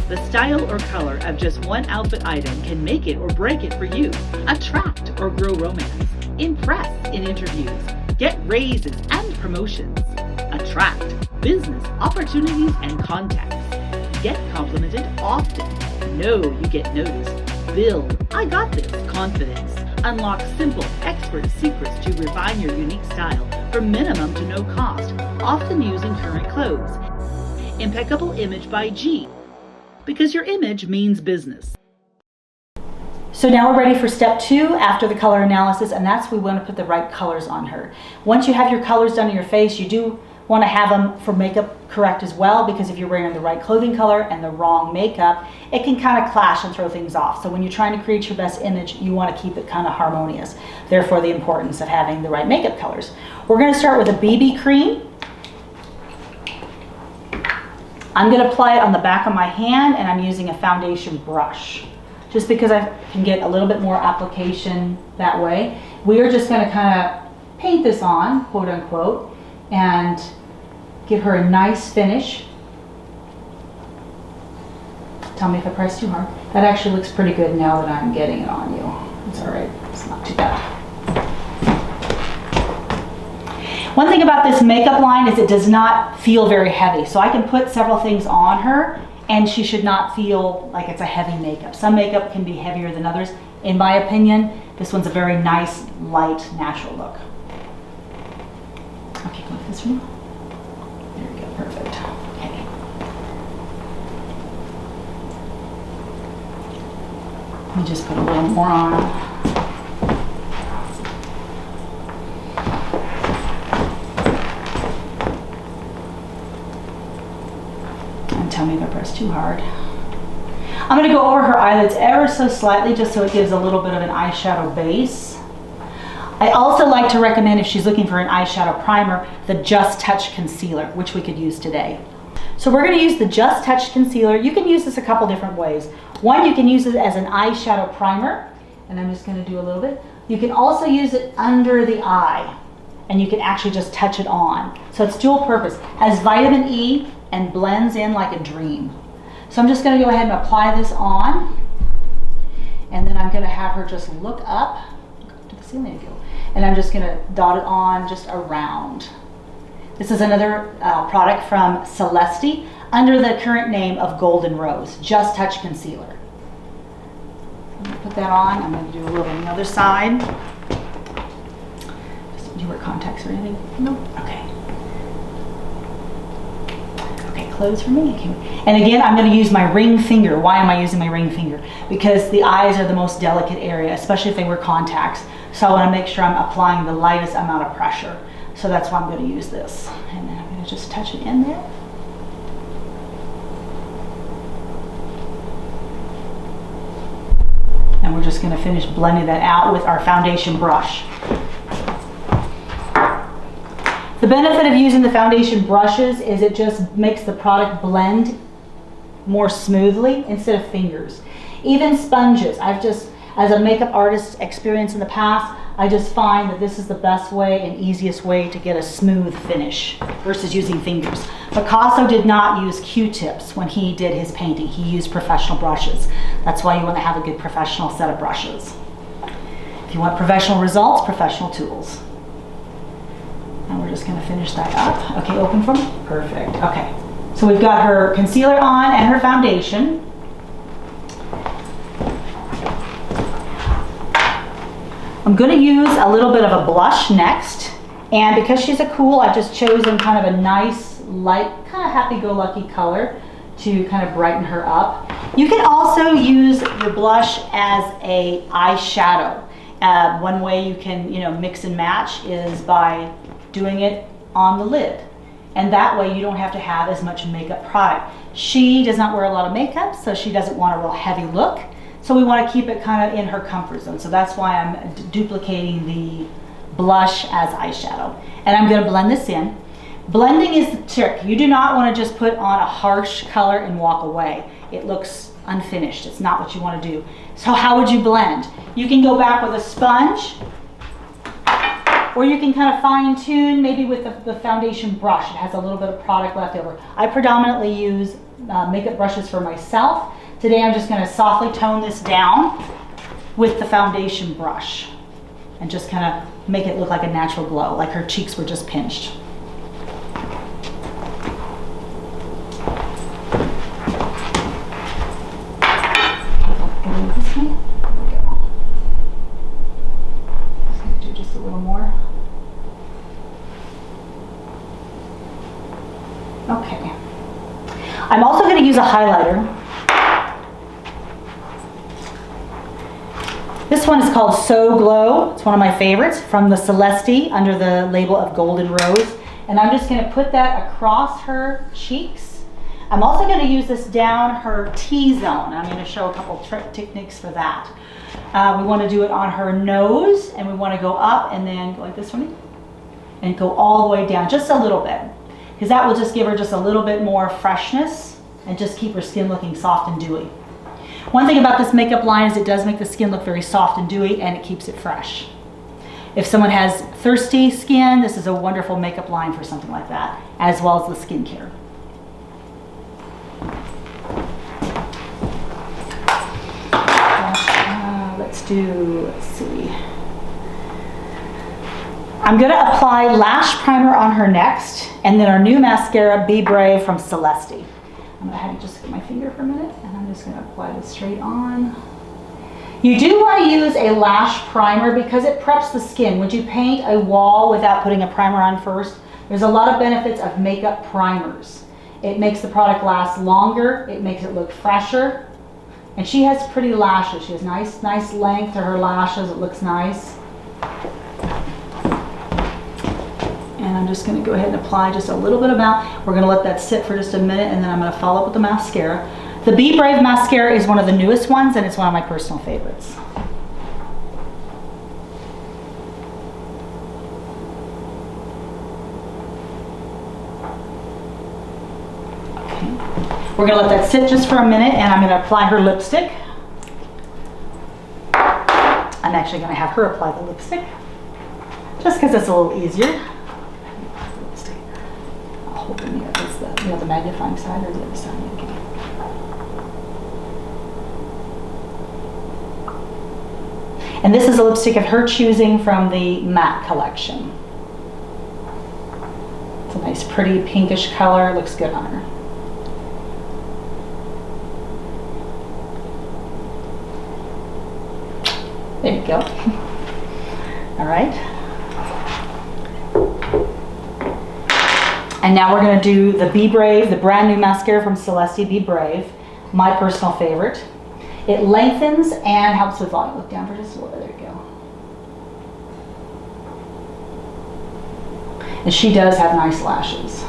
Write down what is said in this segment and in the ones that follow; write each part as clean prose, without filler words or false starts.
The style or color of just one outfit item can make it or break it for you. Attract or grow romance. Impress in interviews. Get raises and promotions. Attract business opportunities and contacts. Get complimented often. Know you get noticed. Build "I got this" confidence. Unlock simple, expert secrets to refine your unique style for minimum to no cost, often using current clothes. Impeccable image by G, because your image means business. So now we're ready for step 2 after the color analysis, and that's we want to put the right colors on her. Once you have your colors done in your face, you do want to have them for makeup correct as well, because if you're wearing the right clothing color and the wrong makeup, it can kind of clash and throw things off. So when you're trying to create your best image, you want to keep it kind of harmonious. Therefore, the importance of having the right makeup colors. We're going to start with a BB cream. I'm going to apply it on the back of my hand, and I'm using a foundation brush, just because I can get a little bit more application that way. We are just going to kind of paint this on, quote unquote, and give her a nice finish. Tell me if I press too hard. That actually looks pretty good now that I'm getting it on you. It's all right, it's not too bad. One thing about this makeup line is it does not feel very heavy. So I can put several things on her and she should not feel like it's a heavy makeup. Some makeup can be heavier than others. In my opinion, this one's a very nice, light, natural look. Okay, go with this one. There we go, perfect. Okay. Let me just put a little more on. And tell me if I press too hard. I'm going to go over her eyelids ever so slightly, just so it gives a little bit of an eyeshadow base. I also like to recommend, if she's looking for an eyeshadow primer, the Just Touch Concealer, which we could use today. So we're going to use the Just Touch Concealer. You can use this a couple different ways. One, you can use it as an eyeshadow primer, and I'm just going to do a little bit. You can also use it under the eye, and you can actually just touch it on. So it's dual purpose. Has vitamin E and blends in like a dream. So I'm just going to go ahead and apply this on, and then I'm going to have her just look up to the ceiling again. And I'm just going to dot it on just around. This is another product from Celeste under the current name of Golden Rose, Just Touch Concealer. I'm going to put that on. I'm going to do a little on the other side. Do you wear contacts or anything? No? Okay. Okay, close for me. Okay. And again, I'm going to use my ring finger. Why am I using my ring finger? Because the eyes are the most delicate area, especially if they wear contacts. So I want to make sure I'm applying the lightest amount of pressure. So that's why I'm going to use this. And then I'm going to just touch it in there. And we're just going to finish blending that out with our foundation brush. The benefit of using the foundation brushes is it just makes the product blend more smoothly instead of fingers. Even sponges, as a makeup artist experience in the past, I just find that this is the best way and easiest way to get a smooth finish versus using fingers. Picasso did not use Q-tips when he did his painting. He used professional brushes. That's why you want to have a good professional set of brushes. If you want professional results, professional tools. And we're just going to finish that up. Okay, open for me? Perfect. Okay, so we've got her concealer on and her foundation. I'm going to use a little bit of a blush next, and because she's a cool, I've just chosen kind of a nice, light, kind of happy-go-lucky color to kind of brighten her up. You can also use your blush as a eyeshadow. One way you can, mix and match is by doing it on the lid, and that way you don't have to have as much makeup product. She does not wear a lot of makeup, so she doesn't want a real heavy look. So we want to keep it kind of in her comfort zone. So that's why I'm duplicating the blush as eyeshadow. And I'm going to blend this in. Blending is the trick. You do not want to just put on a harsh color and walk away. It looks unfinished. It's not what you want to do. So how would you blend? You can go back with a sponge Or you can kind of fine tune maybe with the foundation brush. It has a little bit of product left over. I predominantly use makeup brushes for myself. Today I'm just going to softly tone this down with the foundation brush and just kind of make it look like a natural glow, like her cheeks were just pinched. Okay. I'm also going to use a highlighter. This one is called So Glow. It's one of my favorites from the Celeste under the label of Golden Rose. And I'm just going to put that across her cheeks. I'm also going to use this down her T-zone. I'm going to show a couple techniques for that. We want to do it on her nose, and we want to go up and then go like this for me and go all the way down just a little bit, because that will just give her just a little bit more freshness and just keep her skin looking soft and dewy. One thing about this makeup line is it does make the skin look very soft and dewy, and it keeps it fresh. If someone has thirsty skin, this is a wonderful makeup line for something like that, as well as the skincare. Let's see. I'm going to apply Lash Primer on her next, and then our new mascara, Be Brave from Celeste. I'm going to have you just get my finger for a minute, and I'm just going to apply this straight on. You do want to use a lash primer because it preps the skin. Would you paint a wall without putting a primer on first? There's a lot of benefits of makeup primers. It makes the product last longer, it makes it look fresher, and she has pretty lashes. She has nice length to her lashes. It looks nice. And I'm just going to go ahead and apply just a little bit amount. We're going to let that sit for just a minute, and then I'm going to follow up with the mascara. The Be Brave Mascara is one of the newest ones, and it's one of my personal favorites. Okay. We're going to let that sit just for a minute, and I'm going to apply her lipstick. I'm actually going to have her apply the lipstick, just because it's a little easier. I'll hold it near the magnifying side or the other side. Okay. And this is a lipstick of her choosing from the matte collection. It's a nice pretty pinkish color, looks good on her. There you go. All right. And now we're going to do the Be Brave, the brand new mascara from Celeste, Be Brave, my personal favorite. It lengthens and helps with volume. Look down for just a little bit. There you go. And she does have nice lashes.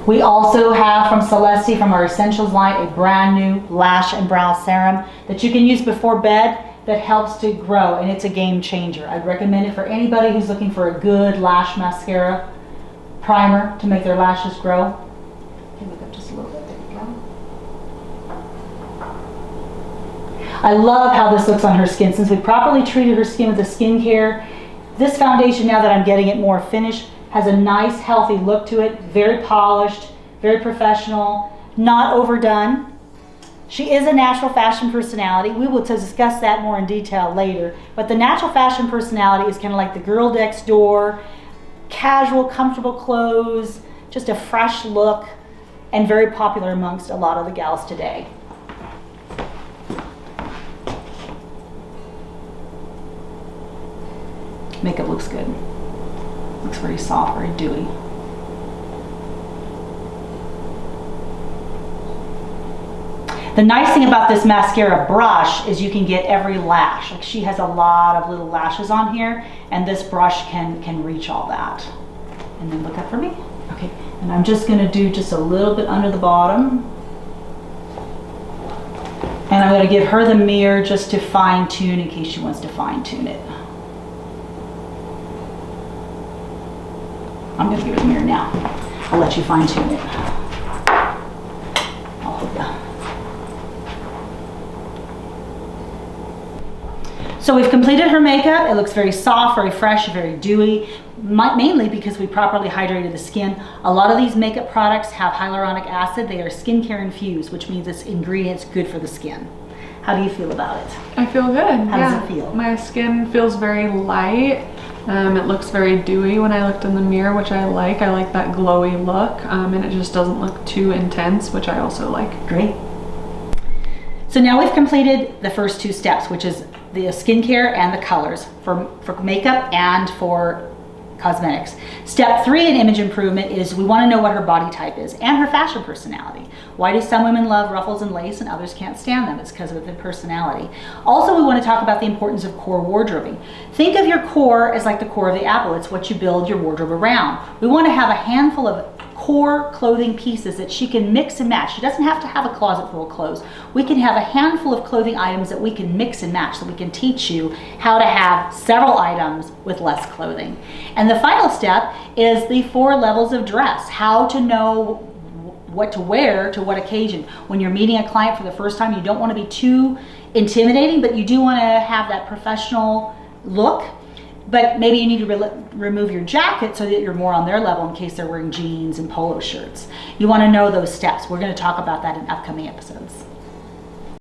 We also have from Celeste, from our Essentials line, a brand new lash and brow serum that you can use before bed that helps to grow, and it's a game changer. I'd recommend it for anybody who's looking for a good lash mascara primer to make their lashes grow. Okay, look up just a little bit. There you go. I love how this looks on her skin. Since we properly treated her skin with the skincare, this foundation, now that I'm getting it more finished, has a nice healthy look to it. Very polished, very professional, not overdone. She is a natural fashion personality. We will discuss that more in detail later. But the natural fashion personality is kind of like the girl next door, casual, comfortable clothes, just a fresh look, and very popular amongst a lot of the gals today. Makeup looks good. Looks very soft, very dewy. The nice thing about this mascara brush is you can get every lash. Like, she has a lot of little lashes on here, and this brush can reach all that. And then look up for me. Okay, and I'm just going to do just a little bit under the bottom. And I'm going to give her the mirror just to fine tune in case she wants to fine tune it. I'm going to give her the mirror now. I'll let you fine tune it. I'll hold that. So we've completed her makeup. It looks very soft, very fresh, very dewy, mainly because we properly hydrated the skin. A lot of these makeup products have hyaluronic acid. They are skincare infused, which means this ingredient's good for the skin. How do you feel about it? I feel good. How does it feel? My skin feels very light. It looks very dewy when I looked in the mirror, which I like. I like that glowy look, and it just doesn't look too intense, which I also like. Great. So now we've completed the first 2 steps, which is the skincare and the colors for makeup and for cosmetics. Step 3 in image improvement is we want to know what her body type is and her fashion personality. Why do some women love ruffles and lace and others can't stand them? It's because of their personality. Also, we want to talk about the importance of core wardrobing. Think of your core as like the core of the apple. It's what you build your wardrobe around. We want to have a handful of core clothing pieces that she can mix and match. She doesn't have to have a closet full of clothes. We can have a handful of clothing items that we can mix and match, so we can teach you how to have several items with less clothing. And the final step is the 4 levels of dress, how to know what to wear to what occasion. When you're meeting a client for the first time, you don't want to be too intimidating, but you do want to have that professional look. But maybe you need to remove your jacket so that you're more on their level in case they're wearing jeans and polo shirts. You want to know those steps. We're going to talk about that in upcoming episodes.